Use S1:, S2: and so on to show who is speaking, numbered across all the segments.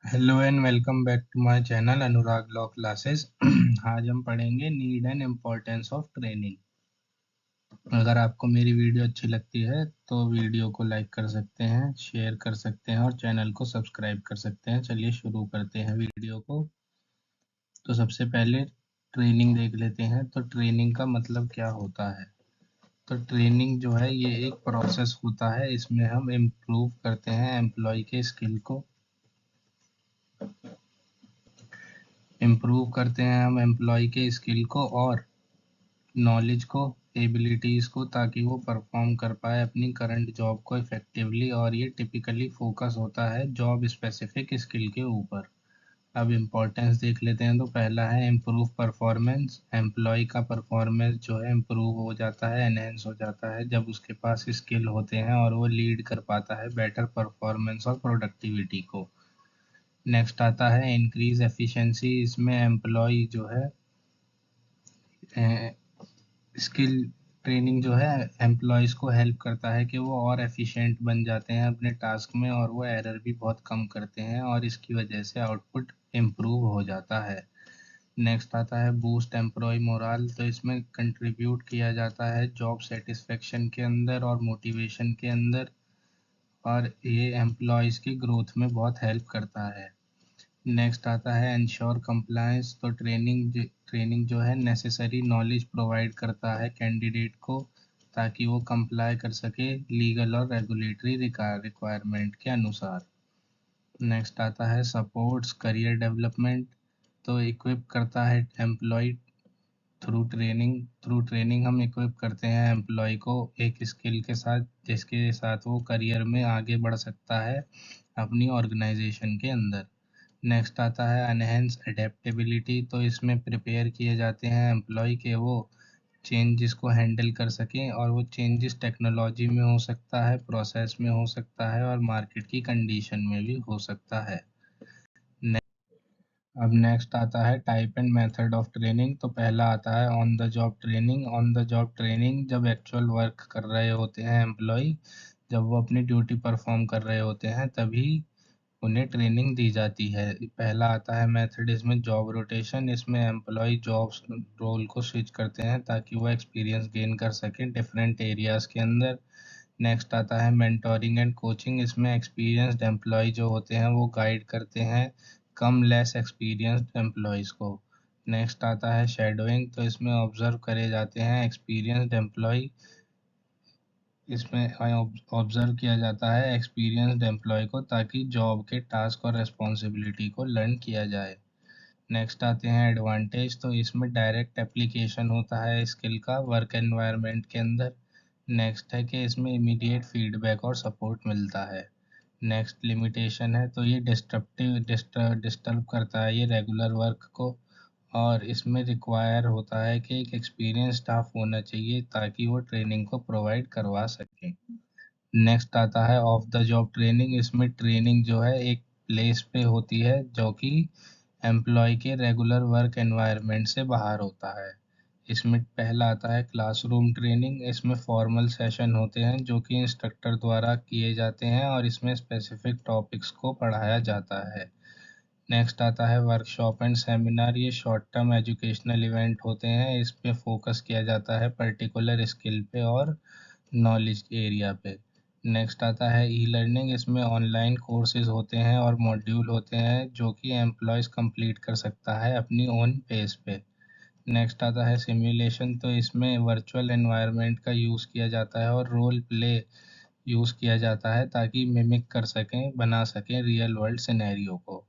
S1: Hello and welcome back to my channel Anurag law classes. आज हम पढ़ेंगे need and importance of training. अगर आपको मेरी वीडियो अच्छी लगती है तो वीडियो को लाइक कर सकते हैं, शेयर कर सकते हैं और चैनल को सब्सक्राइब कर सकते हैं। चलिए शुरू करते हैं वीडियो को। तो सबसे पहले ट्रेनिंग देख लेते हैं। तो ट्रेनिंग का मतलब क्या होता है। तो ट्रेनिंग जो है ये एक प्रोसेस होता है, इसमें हम इम्प्रूव करते हैं एम्प्लॉय के स्किल को। इम्प्रूव करते हैं हम एम्प्लॉय के स्किल को और नॉलेज को, एबिलिटीज़ को, ताकि वो परफॉर्म कर पाए अपनी करंट जॉब को इफेक्टिवली। और ये टिपिकली फोकस होता है जॉब स्पेसिफिक स्किल के ऊपर। अब इम्पोर्टेंस देख लेते हैं। तो पहला है इम्प्रूव परफॉर्मेंस। एम्प्लॉय का परफॉर्मेंस जो है इम्प्रूव हो जाता है, एनहेंस हो जाता है जब उसके पास स्किल होते हैं और वो लीड कर पाता है बेटर परफॉर्मेंस और प्रोडक्टिविटी को। नेक्स्ट आता है इंक्रीज एफिशिएंसी। इसमें एम्प्लॉय जो है स्किल ट्रेनिंग जो है एम्प्लॉयज़ को हेल्प करता है कि वो और एफिशिएंट बन जाते हैं अपने टास्क में, और वो एरर भी बहुत कम करते हैं और इसकी वजह से आउटपुट इम्प्रूव हो जाता है। नेक्स्ट आता है बूस्ट एम्प्लॉय मोराल। तो इसमें कंट्रीब्यूट किया जाता है जॉब सेटिस्फेक्शन के अंदर और मोटिवेशन के अंदर, और ये एम्प्लॉयज़ की ग्रोथ में बहुत हेल्प करता है। नेक्स्ट आता है इंश्योर कंप्लायंस। तो ट्रेनिंग जो है नेसेसरी नॉलेज प्रोवाइड करता है कैंडिडेट को, ताकि वो कंप्लाई कर सके लीगल और रेगुलेटरी रिक्वायरमेंट के अनुसार। नेक्स्ट आता है सपोर्ट्स करियर डेवलपमेंट। तो इक्विप करता है एम्प्लॉय थ्रू ट्रेनिंग हम इक्विप करते हैं एम्प्लॉय को एक स्किल के साथ, जिसके साथ वो करियर में आगे बढ़ सकता है अपनी ऑर्गेनाइजेशन के अंदर। नेक्स्ट आता है एनहेंस एडेप्टेबिलिटी। तो इसमें प्रिपेयर किए जाते हैं एम्प्लॉय के वो चेंजेस को हैंडल कर सकें, और वो चेंजेस टेक्नोलॉजी में हो सकता है, प्रोसेस में हो सकता है और मार्केट की कंडीशन में भी हो सकता है। अब नेक्स्ट आता है type and method of training. तो पहला आता है on the job training. On the job training जब एक्चुअल वर्क कर रहे होते हैं एम्प्लॉय, जब वो अपनी ड्यूटी परफॉर्म कर रहे होते हैं तभी उन्हें ट्रेनिंग दी जाती है। पहला आता है मेथड इसमें जॉब रोटेशन। इसमें एम्प्लॉय जॉब्स रोल को स्विच करते हैं ताकि वो एक्सपीरियंस गेन कर सकें डिफरेंट एरियाज़ के अंदर। नेक्स्ट आता है मेंटोरिंग एंड कोचिंग। इसमें एक्सपीरियंस्ड एम्प्लॉय जो होते हैं वो गाइड करते हैं कम लेस एक्सपीरियंस्ड एम्प्लॉयज़ को। नेक्स्ट आता है शेडोइंग। तो इसमें ऑब्जर्व करे जाते हैं एक्सपीरियंस्ड एम्प्लॉय, इसमें ऑब्जर्व किया जाता है एक्सपीरियंस्ड एम्प्लॉय को, ताकि जॉब के टास्क और रिस्पॉन्सिबिलिटी को लर्न किया जाए। नेक्स्ट आते हैं एडवांटेज। तो इसमें डायरेक्ट एप्लीकेशन होता है स्किल का वर्क एनवायरनमेंट के अंदर। नेक्स्ट है कि इसमें इमीडिएट फीडबैक और सपोर्ट मिलता है। नेक्स्ट लिमिटेशन है, तो ये डिस्टर्ब करता है ये रेगुलर वर्क को, और इसमें रिक्वायर होता है कि एक एक्सपीरियंस स्टाफ होना चाहिए ताकि वो ट्रेनिंग को प्रोवाइड करवा सकें। नेक्स्ट आता है ऑफ द जॉब ट्रेनिंग। इसमें ट्रेनिंग जो है एक प्लेस पे होती है जो कि एम्प्लॉय के रेगुलर वर्क एनवायरनमेंट से बाहर होता है। इसमें पहला आता है क्लासरूम ट्रेनिंग। इसमें फॉर्मल सेशन होते हैं जो कि इंस्ट्रक्टर द्वारा किए जाते हैं और इसमें स्पेसिफिक टॉपिक्स को पढ़ाया जाता है। नेक्स्ट आता है वर्कशॉप एंड सेमिनार। ये शॉर्ट टर्म एजुकेशनल इवेंट होते हैं, इस पे फोकस किया जाता है पर्टिकुलर स्किल पे और नॉलेज एरिया पे। नेक्स्ट आता है ई लर्निंग। इसमें ऑनलाइन कोर्सेज होते हैं और मॉड्यूल होते हैं जो कि एम्प्लॉयज़ कंप्लीट कर सकता है अपनी ओन पेस पे। नेक्स्ट आता है सिमुलेशन। तो इसमें वर्चुअल एनवायरनमेंट का यूज़ किया जाता है और रोल प्ले यूज़ किया जाता है ताकि मिमिक कर सकें, बना सकें रियल वर्ल्ड सिनेरियो को।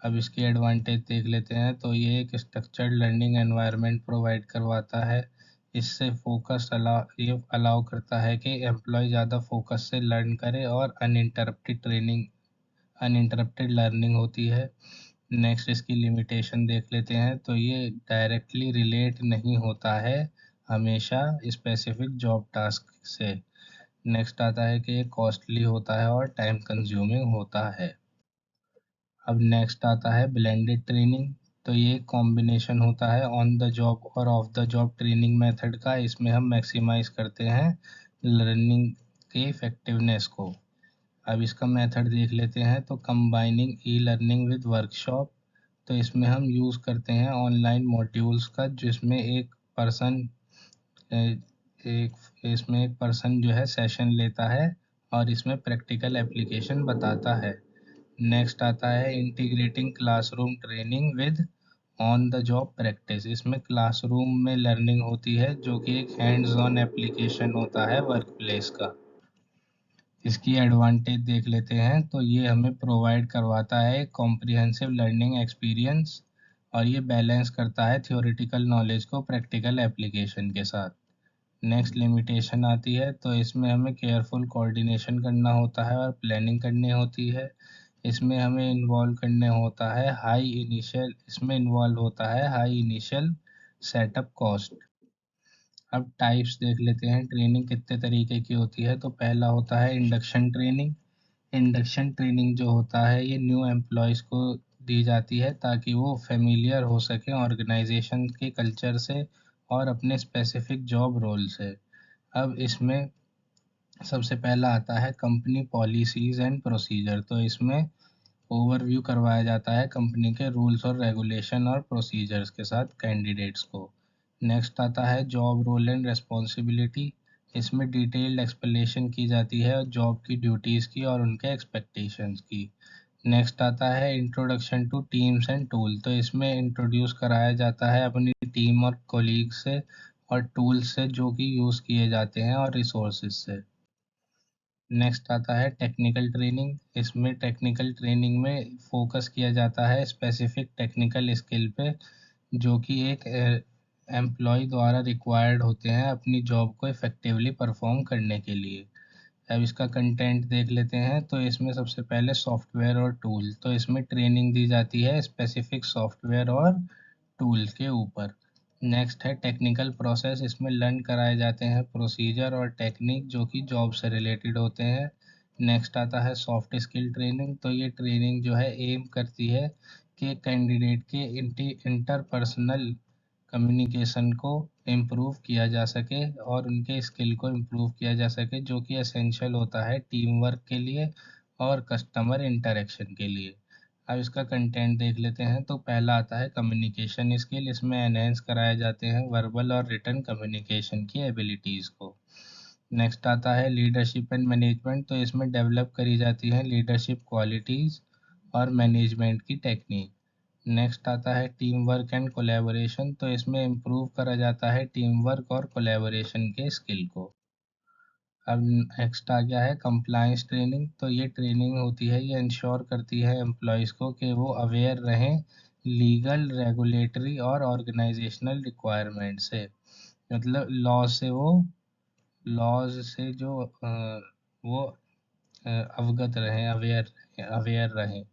S1: अब इसके एडवांटेज देख लेते हैं। तो ये एक स्ट्रक्चर्ड लर्निंग एनवायरनमेंट प्रोवाइड करवाता है। इससे ये अलाउ करता है कि एम्प्लॉय ज़्यादा फोकस से लर्न करे और अनइंटरप्टेड लर्निंग होती है। नेक्स्ट इसकी लिमिटेशन देख लेते हैं। तो ये डायरेक्टली रिलेट नहीं होता है हमेशा स्पेसिफिक जॉब टास्क से। नेक्स्ट आता है कि ये कॉस्टली होता है और टाइम कंज्यूमिंग होता है। अब नेक्स्ट आता है ब्लेंडेड ट्रेनिंग। तो ये कॉम्बिनेशन होता है ऑन द जॉब और of the job training method का। इसमें हम मैक्सिमाइज करते हैं लर्निंग के इफेक्टिवनेस को। अब इसका मेथड देख लेते हैं। तो combining e learning with workshop, तो इसमें हम यूज़ करते हैं ऑनलाइन मॉड्यूल्स का, जिसमें एक पर्सन जो है सेशन लेता है और इसमें प्रैक्टिकल एप्लीकेशन बताता है। नेक्स्ट आता है integrating classroom training with on the job practice. इसमें क्लासरूम में लर्निंग होती है जो कि एक हैंड्स ऑन एप्लीकेशन होता है वर्क प्लेस का। इसकी एडवांटेज देख लेते हैं। तो ये हमें प्रोवाइड करवाता है कॉम्प्रिहेंसिव लर्निंग एक्सपीरियंस, और ये बैलेंस करता है थ्योरेटिकल नॉलेज को प्रैक्टिकल एप्लीकेशन के साथ। नेक्स्ट लिमिटेशन आती है। तो इसमें हमें केयरफुल कोऑर्डिनेशन करना होता है और प्लानिंग करनी होती है। इसमें इन्वॉल्व होता है हाई इनिशियल सेटअप कॉस्ट। अब टाइप्स देख लेते हैं, ट्रेनिंग कितने तरीके की होती है। तो पहला होता है इंडक्शन ट्रेनिंग। इंडक्शन ट्रेनिंग जो होता है ये न्यू एम्प्लॉयज़ को दी जाती है ताकि वो फेमिलियर हो सकें ऑर्गेनाइजेशन के कल्चर से और अपने स्पेसिफिक जॉब रोल से। अब इसमें सबसे पहला आता है कंपनी पॉलिसीज़ एंड प्रोसीजर। तो इसमें ओवरव्यू करवाया जाता है कंपनी के रूल्स और रेगुलेशन और प्रोसीजर्स के साथ कैंडिडेट्स को। नेक्स्ट आता है जॉब रोल एंड रिस्पॉन्सिबिलिटी। इसमें डिटेल्ड एक्सप्लेनेशन की जाती है जॉब की ड्यूटीज़ की और उनके एक्सपेक्टेशंस की। नेक्स्ट आता है introduction two teams and tool. तो इसमें इंट्रोड्यूस कराया जाता है अपनी टीम और कोलीग से और टूल्स से जो कि यूज़ किए जाते हैं और रिसोर्सेज से। नेक्स्ट आता है टेक्निकल ट्रेनिंग। इसमें टेक्निकल ट्रेनिंग में फोकस किया जाता है स्पेसिफिक टेक्निकल स्किल पे जो कि एक एम्प्लॉय द्वारा रिक्वायर्ड होते हैं अपनी जॉब को इफ़ेक्टिवली परफॉर्म करने के लिए। अब इसका कंटेंट देख लेते हैं। तो इसमें सबसे पहले सॉफ्टवेयर और टूल। तो इसमें ट्रेनिंग दी जाती है स्पेसिफिक सॉफ्टवेयर और टूल के ऊपर। नेक्स्ट है टेक्निकल प्रोसेस। इसमें लर्न कराए जाते हैं प्रोसीजर और टेक्निक जो कि जॉब से रिलेटेड होते हैं। नेक्स्ट आता है सॉफ्ट स्किल ट्रेनिंग। तो ये ट्रेनिंग जो है एम करती है कि कैंडिडेट के इंटरपर्सनल कम्युनिकेशन को इम्प्रूव किया जा सके और उनके स्किल को इम्प्रूव किया जा सके जो कि एसेंशियल होता है टीम वर्क के लिए और कस्टमर इंटरेक्शन के लिए। अब इसका कंटेंट देख लेते हैं। तो पहला आता है कम्युनिकेशन स्किल। इसमें एनहेंस कराए जाते हैं वर्बल और रिटन कम्युनिकेशन की एबिलिटीज़ को। नेक्स्ट आता है लीडरशिप एंड मैनेजमेंट। तो इसमें डेवलप करी जाती है लीडरशिप क्वालिटीज़ और मैनेजमेंट की टेक्निक। नेक्स्ट आता है टीम वर्क एंड कोलैबोरेशन। तो इसमें इम्प्रूव करा जाता है टीम वर्क और कोलैबोरेशन के स्किल को। अब नेक्स्ट आ गया है कंप्लायंस ट्रेनिंग। तो ये ट्रेनिंग होती है, ये इंश्योर करती है एम्प्लॉयज़ को कि वो अवेयर रहें लीगल, रेगुलेटरी और ऑर्गेनाइजेशनल रिक्वायरमेंट से। मतलब लॉज से जो वो अवगत रहें, अवेयर रहें।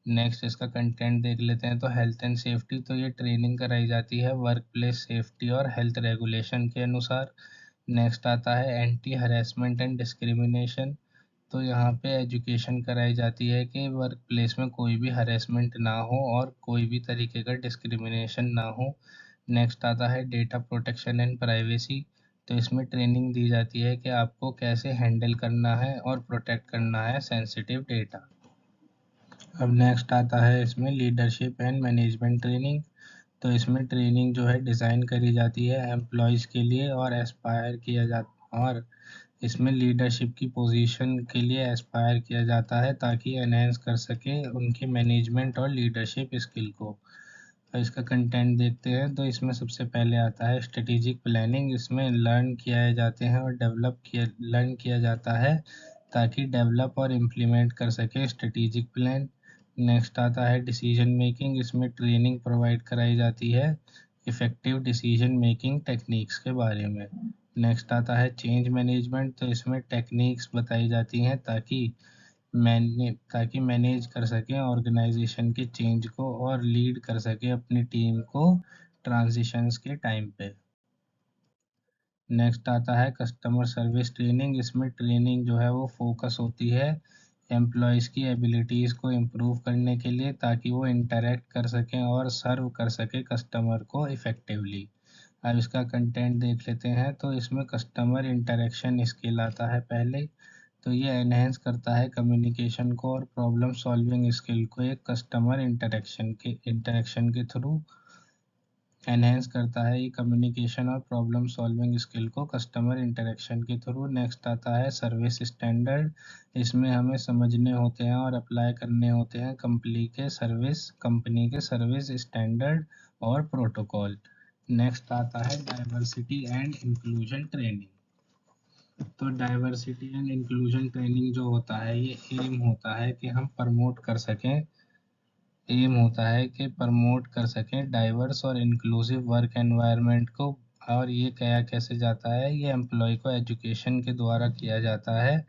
S1: नेक्स्ट इसका कंटेंट देख लेते हैं। तो हेल्थ एंड सेफ्टी। तो ये ट्रेनिंग कराई जाती है वर्क प्लेस सेफ्टी और हेल्थ रेगुलेशन के अनुसार। नेक्स्ट आता है एंटी हरेसमेंट एंड डिस्क्रिमिनेशन। तो यहाँ पे एजुकेशन कराई जाती है कि वर्क प्लेस में कोई भी हरेसमेंट ना हो और कोई भी तरीके का डिस्क्रिमिनेशन ना हो। नेक्स्ट आता है डेटा प्रोटेक्शन एंड प्राइवेसी। तो इसमें ट्रेनिंग दी जाती है कि आपको कैसे हैंडल करना है और प्रोटेक्ट करना है सेंसिटिव डेटा। अब नेक्स्ट आता है इसमें लीडरशिप एंड मैनेजमेंट ट्रेनिंग। तो इसमें ट्रेनिंग जो है डिज़ाइन करी जाती है एम्प्लॉयज़ के लिए और इसमें लीडरशिप की पोजीशन के लिए एस्पायर किया जाता है ताकि एनहेंस कर सके उनकी मैनेजमेंट और लीडरशिप स्किल को। अब इसका कंटेंट देखते हैं। तो इसमें सबसे पहले आता है स्ट्रेटेजिक प्लानिंग। इसमें लर्न किया जाता है ताकि डेवलप और इम्प्लीमेंट कर सके स्ट्रेटेजिक प्लान। नेक्स्ट आता है डिसीजन मेकिंग। इसमें ट्रेनिंग प्रोवाइड कराई जाती है इफ़ेक्टिव डिसीजन मेकिंग टेक्निक्स के बारे में। नेक्स्ट आता है चेंज मैनेजमेंट। तो इसमें टेक्निक्स बताई जाती हैं ताकि मैनेज कर सकें ऑर्गेनाइजेशन के चेंज को और लीड कर सकें अपनी टीम को ट्रांजिशंस के टाइम पे। नेक्स्ट आता है कस्टमर सर्विस ट्रेनिंग। इसमें ट्रेनिंग जो है वो फोकस होती है एम्प्लॉयज़ की एबिलिटीज़ को इम्प्रूव करने के लिए ताकि वो इंटरेक्ट कर सकें और सर्व कर सकें कस्टमर को इफ़ेक्टिवली। अब इसका कंटेंट देख लेते हैं। तो इसमें कस्टमर इंटरेक्शन स्किल आता है पहले। तो ये एनहेंस करता है कम्युनिकेशन को और प्रॉब्लम सॉल्विंग स्किल को एक कस्टमर इंटरेक्शन के थ्रू एनहेंस करता है ये कम्युनिकेशन और प्रॉब्लम सॉल्विंग स्किल को कस्टमर इंटरेक्शन के थ्रू। नेक्स्ट आता है सर्विस स्टैंडर्ड। इसमें हमें समझने होते हैं और अप्लाई करने होते हैं कंपनी के सर्विस स्टैंडर्ड और प्रोटोकॉल। नेक्स्ट आता है डाइवर्सिटी एंड इंक्लूजन ट्रेनिंग। तो डाइवर्सिटी एंड इंक्लूजन ट्रेनिंग जो होता है ये एम होता है कि प्रमोट कर सकें डाइवर्स और इंक्लूसिव वर्क एनवायरनमेंट को। और ये क्या कैसे जाता है, ये एम्प्लॉय को एजुकेशन के द्वारा किया जाता है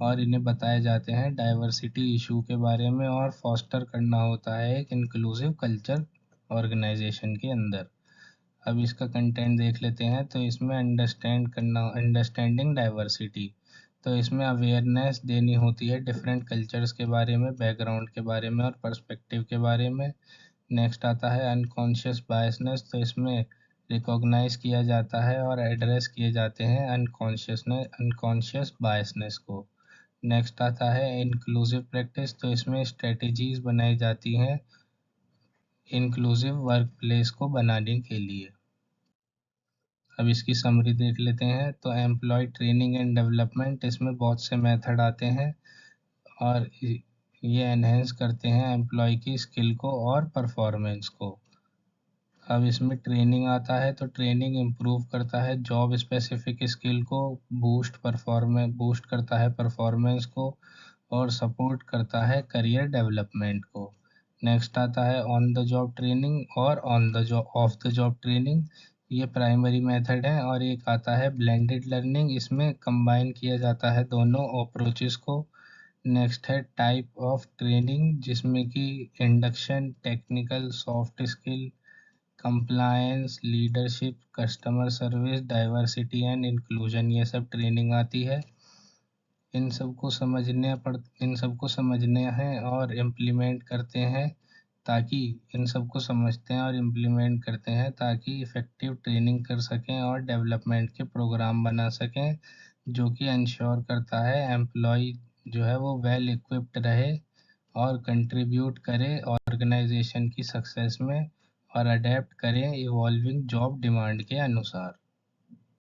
S1: और इन्हें बताए जाते हैं डाइवर्सिटी इशू के बारे में और फॉस्टर करना होता है एक इंक्लूसिव कल्चर ऑर्गेनाइजेशन के अंदर। अब इसका कंटेंट देख लेते हैं। तो इसमें अंडरस्टैंडिंग डाइवर्सिटी, तो इसमें अवेयरनेस देनी होती है डिफरेंट कल्चर्स के बारे में, बैकग्राउंड के बारे में और पर्सपेक्टिव के बारे में। नेक्स्ट आता है अनकॉन्शियस बायसनेस, तो इसमें रिकॉग्नाइज किया जाता है और एड्रेस किए जाते हैं अनकॉन्शियस बायसनेस को। नेक्स्ट आता है इंक्लूसिव प्रैक्टिस, तो इसमें स्ट्रेटजीज बनाई जाती हैं इंक्लूसिव वर्क प्लेस को बनाने के लिए। अब इसकी समरी देख लेते हैं। तो एम्प्लॉय ट्रेनिंग एंड डेवलपमेंट, इसमें बहुत से मेथड आते हैं और ये एनहेंस करते हैं एम्प्लॉय की स्किल को और परफॉर्मेंस को। अब इसमें ट्रेनिंग आता है, तो ट्रेनिंग इम्प्रूव करता है जॉब स्पेसिफिक स्किल को, बूस्ट करता है परफॉर्मेंस को और सपोर्ट करता है करियर डेवलपमेंट को। नेक्स्ट आता है ऑन द जॉब ट्रेनिंग और ऑफ द जॉब ट्रेनिंग, ये प्राइमरी मेथड है। और एक आता है ब्लेंडेड लर्निंग, इसमें कंबाइन किया जाता है दोनों अप्रोचेस को। नेक्स्ट है टाइप ऑफ ट्रेनिंग, जिसमें कि induction, technical, soft skill, compliance, leadership, customer service, diversity and inclusion, ये सब ट्रेनिंग आती है। इन सबको समझने हैं और इम्प्लीमेंट करते हैं ताकि इन सबको समझते हैं और इम्प्लीमेंट करते हैं ताकि इफ़ेक्टिव ट्रेनिंग कर सकें और डेवलपमेंट के प्रोग्राम बना सकें, जो कि इंश्योर करता है एम्प्लॉय जो है वो वेल इक्विप्ड रहे और कंट्रीब्यूट करे ऑर्गेनाइजेशन की सक्सेस में और अडेप्ट करें इवॉल्विंग जॉब डिमांड के अनुसार।